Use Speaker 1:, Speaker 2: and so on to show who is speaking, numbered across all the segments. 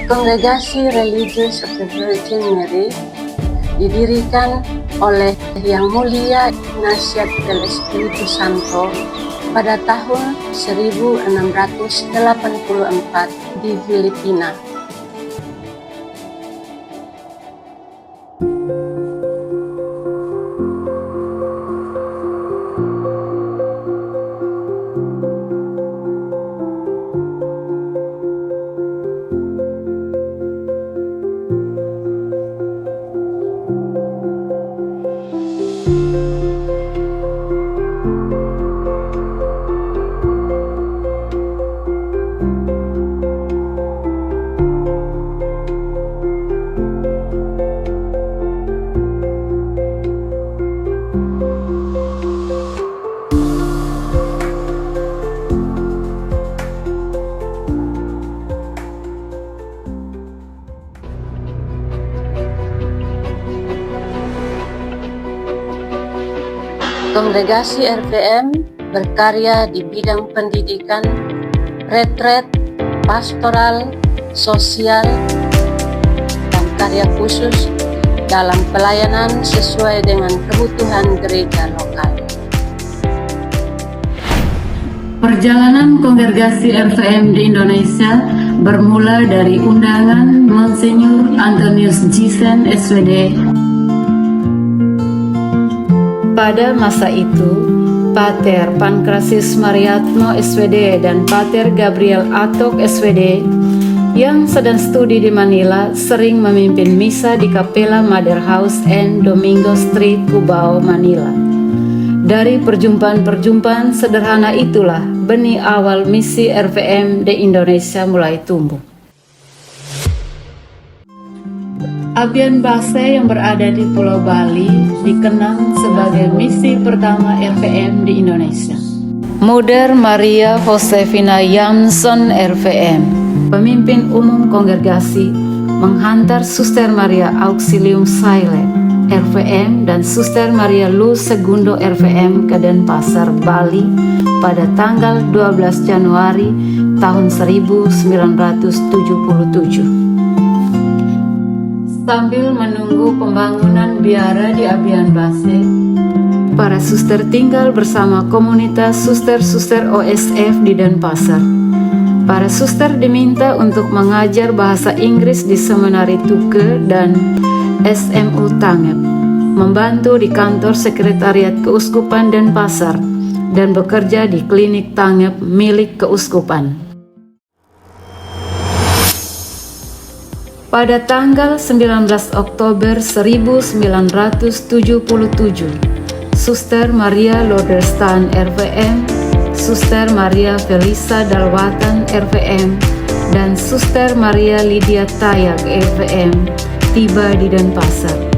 Speaker 1: Kongregasi Religious of the Virgin Mary didirikan oleh Yang Mulia Ignatius del Espiritu Santo pada tahun 1684 di Filipina. Kongregasi RVM berkarya di bidang pendidikan, retret, pastoral, sosial, dan karya khusus dalam pelayanan sesuai dengan kebutuhan gereja lokal. Perjalanan Kongregasi RVM di Indonesia bermula dari undangan Monsinyur Antonius Jisen SWD. Pada masa itu, Pater Pankrasius Mariatmo SWD dan Pater Gabriel Atok SWD yang sedang studi di Manila sering memimpin misa di Kapela Mother House and Domingo Street, Cubao, Manila. Dari perjumpaan-perjumpaan sederhana itulah benih awal misi RVM di Indonesia mulai tumbuh. Abian Base yang berada di Pulau Bali dikenang sebagai misi pertama RVM di Indonesia. Mother Maria Josefina Yamson RVM, pemimpin umum kongregasi, menghantar Suster Maria Auxilium Saile RVM dan Suster Maria Luz Segundo RVM ke Denpasar, Bali pada tanggal 12 Januari tahun 1977. Sambil menunggu pembangunan biara di Abian Base, para suster tinggal bersama komunitas suster-suster OSF di Denpasar. Para suster diminta untuk mengajar bahasa Inggris di Seminari Tuke dan SMU Tangep, membantu di kantor sekretariat Keuskupan Denpasar, dan bekerja di klinik Tangep milik Keuskupan. Pada tanggal 19 Oktober 1977, Suster Maria Loderstan RVM, Suster Maria Felisa Dalwatan RVM, dan Suster Maria Lydia Tayag RVM tiba di Denpasar.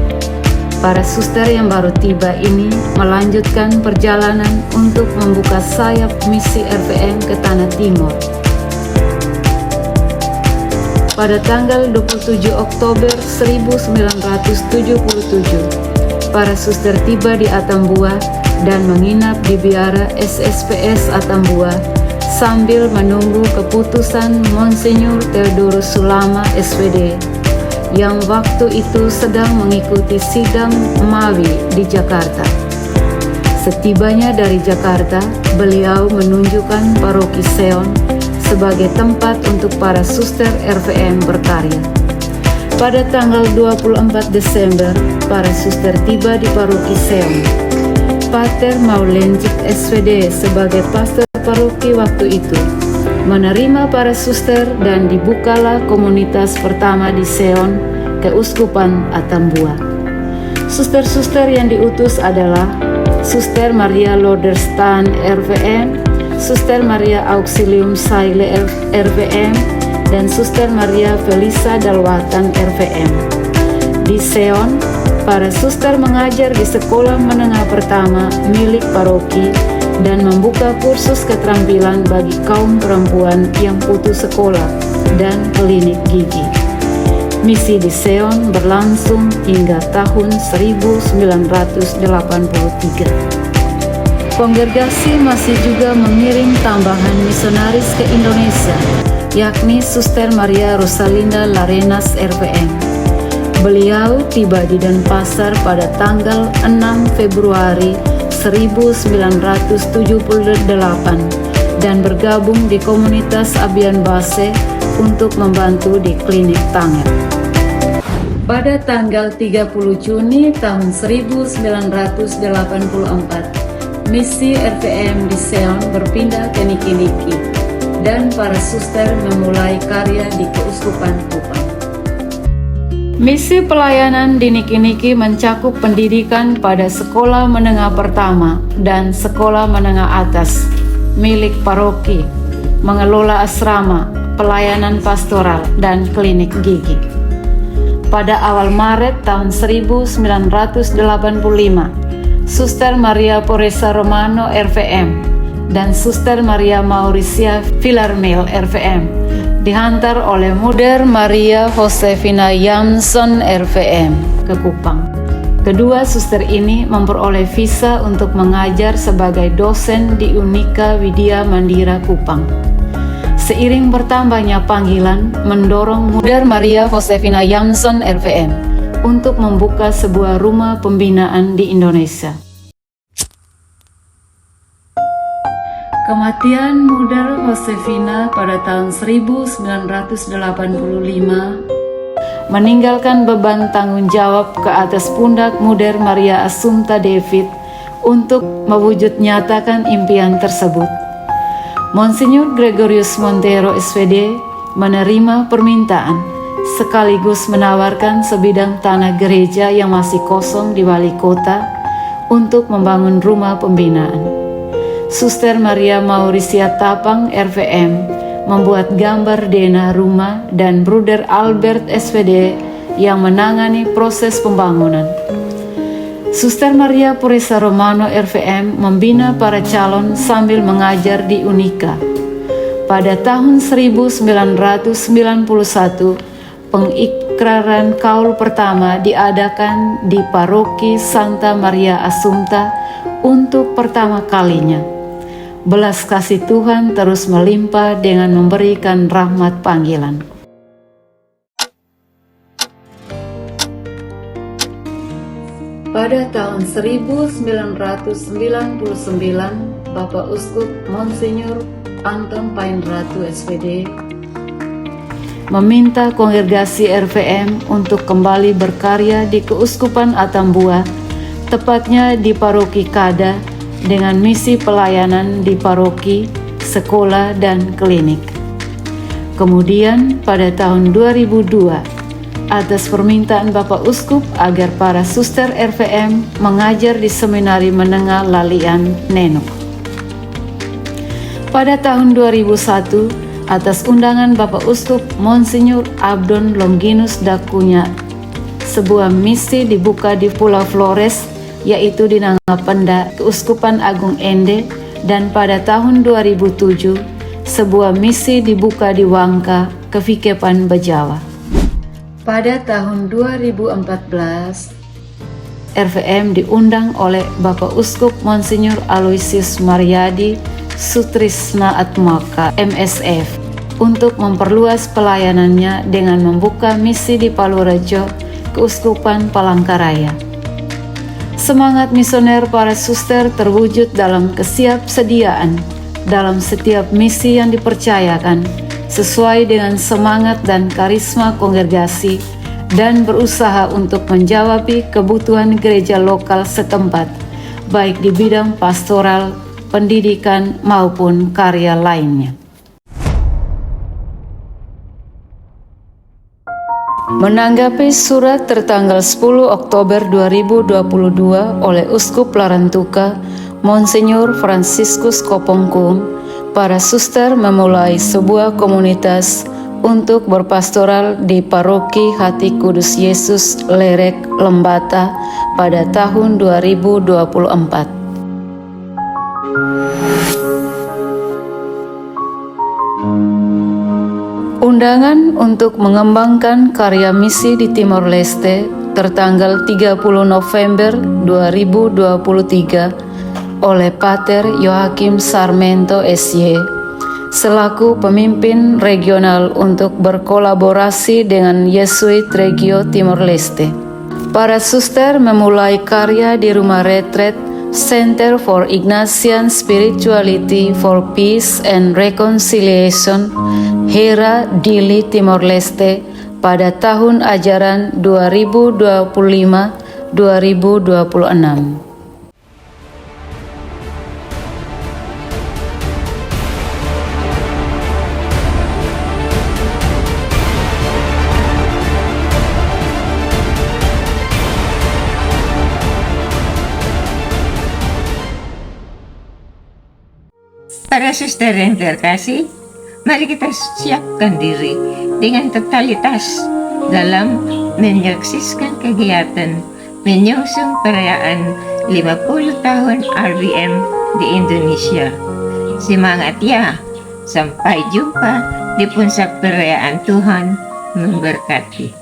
Speaker 1: Para suster yang baru tiba ini melanjutkan perjalanan untuk membuka sayap misi RVM ke Tanah Timur. Pada tanggal 27 Oktober 1977, para suster tiba di Atambua dan menginap di biara SSPS Atambua sambil menunggu keputusan Monsinyur Theodorus Sulama SWD yang waktu itu sedang mengikuti sidang Mawi di Jakarta. Setibanya dari Jakarta, beliau menunjukkan paroki Seon sebagai tempat untuk para suster RVM berkarya. Pada tanggal 24 Desember, para suster tiba di paroki Seon. Pater Maulenjik SWD sebagai pastor paroki waktu itu menerima para suster dan dibukalah komunitas pertama di Seon, Keuskupan Atambua. Suster-suster yang diutus adalah Suster Maria Loderstan RVM, Suster Maria Auxilium Saile RVM, dan Suster Maria Felisa Dalwatan RVM. Di Seon, para suster mengajar di sekolah menengah pertama milik paroki dan membuka kursus keterampilan bagi kaum perempuan yang putus sekolah dan klinik gigi. Misi di Seon berlangsung hingga tahun 1983. Kongregasi masih juga mengirim tambahan misionaris ke Indonesia yakni Suster Maria Rosalinda Larenas RVM. Beliau tiba di Denpasar pada tanggal 6 Februari 1978 dan bergabung di komunitas Abian Base untuk membantu di klinik Tanger. Pada tanggal 30 Juni tahun 1984, misi RVM di Seon berpindah ke Niki-Niki dan para suster memulai karya di Keuskupan Kupang. Misi pelayanan di Niki-Niki mencakup pendidikan pada sekolah menengah pertama dan sekolah menengah atas milik paroki, mengelola asrama, pelayanan pastoral, dan klinik gigi. Pada awal Maret tahun 1985, Suster Maria Poresa Romano RVM dan Suster Maria Mauricia Villarmel RVM dihantar oleh Muder Maria Josefina Yamson RVM ke Kupang. Kedua suster ini memperoleh visa untuk mengajar sebagai dosen di Unika Widya Mandira Kupang. Seiring bertambahnya panggilan mendorong Muder Maria Josefina Yamson RVM untuk membuka sebuah rumah pembinaan di Indonesia. Kematian Muder Josefina pada tahun 1985 meninggalkan beban tanggung jawab ke atas pundak Muder Maria Assumpta David untuk mewujud nyatakan impian tersebut. Monsinyur Gregorius Montero SVD menerima permintaan sekaligus menawarkan sebidang tanah gereja yang masih kosong di wali kota untuk membangun rumah pembinaan. Suster Maria Mauricia Tapang RVM membuat gambar denah rumah dan Bruder Albert SVD yang menangani proses pembangunan. Suster Maria Poresa Romano RVM membina para calon sambil mengajar di Unika. Pada tahun 1991, pengikraran kaul pertama diadakan di Paroki Santa Maria Assumpta untuk pertama kalinya. Belas kasih Tuhan terus melimpah dengan memberikan rahmat panggilan. Pada tahun 1999, Bapak Uskup Monsinyur Anton Painratu SVD meminta kongregasi RVM untuk kembali berkarya di Keuskupan Atambua, tepatnya di Paroki Kada, dengan misi pelayanan di paroki, sekolah, dan klinik. Kemudian pada tahun 2002, atas permintaan Bapak Uskup agar para suster RVM mengajar di Seminari Menengah Lalian Nenuk. Pada tahun 2001, atas undangan Bapak Uskup Monsinyur Abdon Longinus Dakunya, sebuah misi dibuka di Pulau Flores, yaitu di Nangapenda, Keuskupan Agung Ende, dan pada tahun 2007, sebuah misi dibuka di Wangka, Kevikepan Bejawa. Pada tahun 2014, RVM diundang oleh Bapak Uskup Monsinyur Aloysius Mariadi Sutrisna Atmaka, MSF, untuk memperluas pelayanannya dengan membuka misi di Palurejo, Keuskupan Palangkaraya. Semangat misioner para suster terwujud dalam kesiapsediaan dalam setiap misi yang dipercayakan, sesuai dengan semangat dan karisma kongregasi, dan berusaha untuk menjawab kebutuhan gereja lokal setempat, baik di bidang pastoral, pendidikan, maupun karya lainnya. Menanggapi surat tertanggal 10 Oktober 2022 oleh Uskup Larantuka, Monsinyur Franciscus Kopongkum, para suster memulai sebuah komunitas untuk berpastoral di Paroki Hati Kudus Yesus Lerek Lembata pada tahun 2024. Undangan untuk mengembangkan karya misi di Timor Leste tertanggal 30 November 2023 oleh Pater Joachim Sarmento SY, selaku pemimpin regional untuk berkolaborasi dengan Yesuit Regio Timor Leste. Para suster memulai karya di rumah retret Center for Ignatian Spirituality for Peace and Reconciliation, Hera Dili, Timor Leste pada tahun ajaran 2025-2026.
Speaker 2: Para suster yang terkasih, mari kita siapkan diri dengan totalitas dalam menyaksikan kegiatan menyusun perayaan 50 tahun RBM di Indonesia. Semangat ya, sampai jumpa di puncak perayaan. Tuhan memberkati.